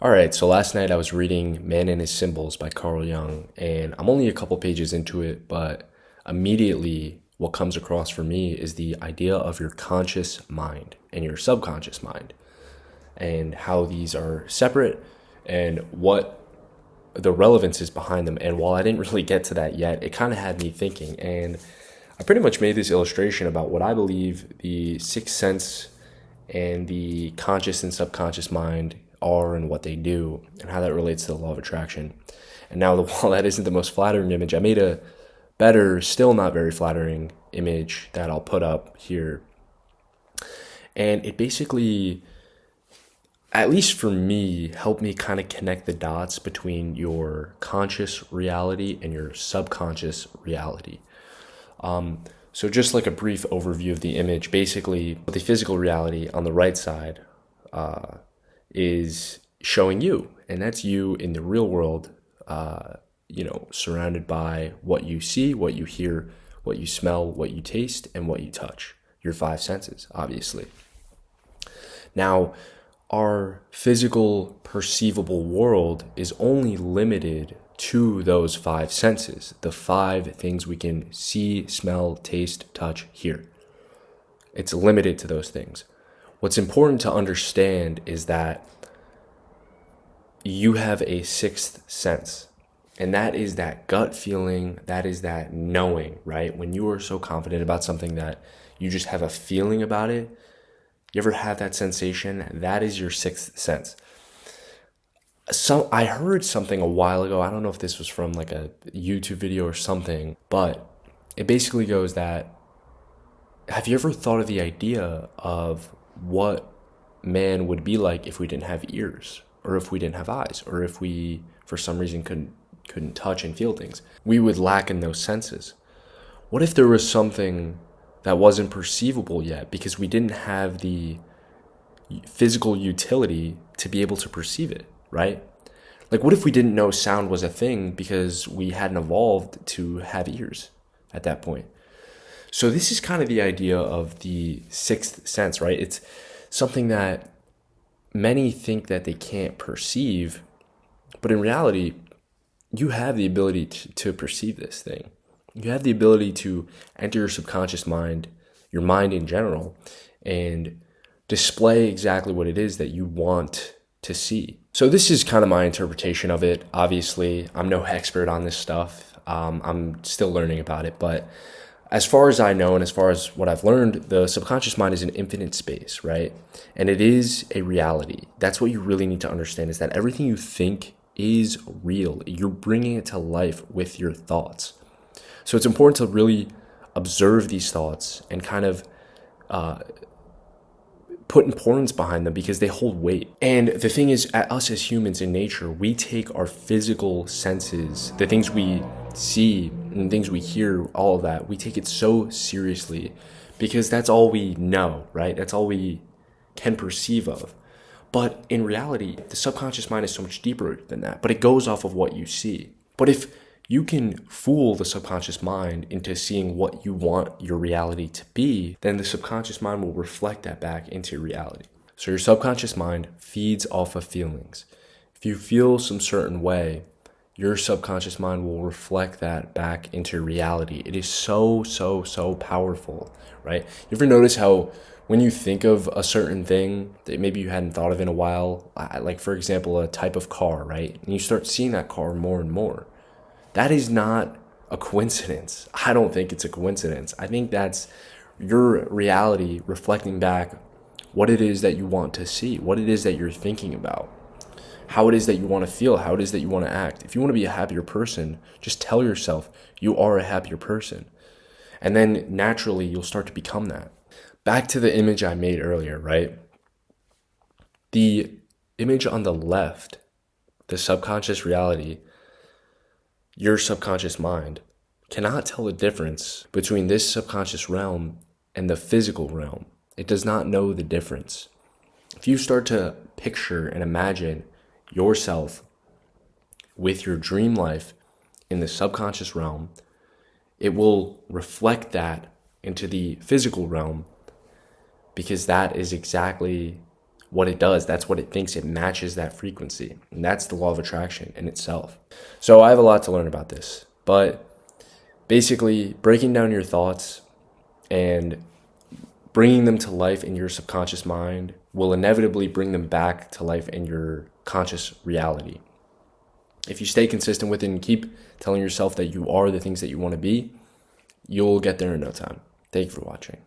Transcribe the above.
All right, so last night I was reading Man and His Symbols by Carl Jung, and I'm only a couple pages into it, but immediately what comes across for me is the idea of your conscious mind and your subconscious mind, and how these are separate and what the relevance is behind them. And while I didn't really get to that yet, it kind of had me thinking, and I pretty much made this illustration about what I believe the sixth sense and the conscious and subconscious mind are and what they do and how that relates to the law of attraction. And now, while that isn't the most flattering image, I made a better, still not very flattering image that I'll put up here. And it basically, at least for me, helped me kind of connect the dots between your conscious reality and your subconscious reality. So just like a brief overview of the image, basically the physical reality on the right side is showing you, and that's you in the real world, surrounded by what you see, what you hear, what you smell, what you taste, and what you touch, your five senses, obviously. Now, our physical perceivable world is only limited to those five senses, the five things we can see, smell, taste, touch, hear. It's limited to those things. What's important to understand is that you have a sixth sense, and that is that gut feeling, that is that knowing, right? When you are so confident about something that you just have a feeling about it, you ever have that sensation? That is your sixth sense. So I heard something a while ago. I don't know if this was from like a YouTube video or something, but it basically goes that, have you ever thought of the idea of what man would be like if we didn't have ears, or if we didn't have eyes, or if we, for some reason, couldn't touch and feel things? We would lack in those senses. What if there was something that wasn't perceivable yet because we didn't have the physical utility to be able to perceive it, right? Like, what if we didn't know sound was a thing because we hadn't evolved to have ears at that point? So this is kind of the idea of the sixth sense, right? It's something that many think that they can't perceive, but in reality, you have the ability to perceive this thing. You have the ability to enter your subconscious mind, your mind in general, and display exactly what it is that you want to see. So this is kind of my interpretation of it. Obviously, I'm no expert on this stuff. I'm still learning about it, but as far as I know, and as far as what I've learned, the subconscious mind is an infinite space, right? And it is a reality. That's what you really need to understand, is that everything you think is real. You're bringing it to life with your thoughts. So it's important to really observe these thoughts and kind of put importance behind them, because they hold weight. And the thing is, us as humans in nature, we take our physical senses, the things we see and things we hear, all of that, we take it so seriously because that's all we know, right? That's all we can perceive of. But in reality, the subconscious mind is so much deeper than that, but it goes off of what you see. But if you can fool the subconscious mind into seeing what you want your reality to be, then the subconscious mind will reflect that back into reality. So your subconscious mind feeds off of feelings. If you feel some certain way, your subconscious mind will reflect that back into reality. It is so powerful, right? You ever notice how when you think of a certain thing that maybe you hadn't thought of in a while, like for example, a type of car, right? And you start seeing that car more and more. That is not a coincidence. I don't think it's a coincidence. I think that's your reality reflecting back what it is that you want to see, what it is that you're thinking about, how it is that you want to feel, how it is that you want to act. If you want to be a happier person, just tell yourself you are a happier person. And then naturally, you'll start to become that. Back to the image I made earlier, right? The image on the left, the subconscious reality, your subconscious mind cannot tell the difference between this subconscious realm and the physical realm. It does not know the difference. If you start to picture and imagine yourself with your dream life in the subconscious realm, it will reflect that into the physical realm, because that is exactly what it does. That's what it thinks. It matches that frequency. And that's the law of attraction in itself. So I have a lot to learn about this. But basically, breaking down your thoughts and bringing them to life in your subconscious mind will inevitably bring them back to life in your conscious reality. If you stay consistent with it and keep telling yourself that you are the things that you want to be, you'll get there in no time. Thank you for watching.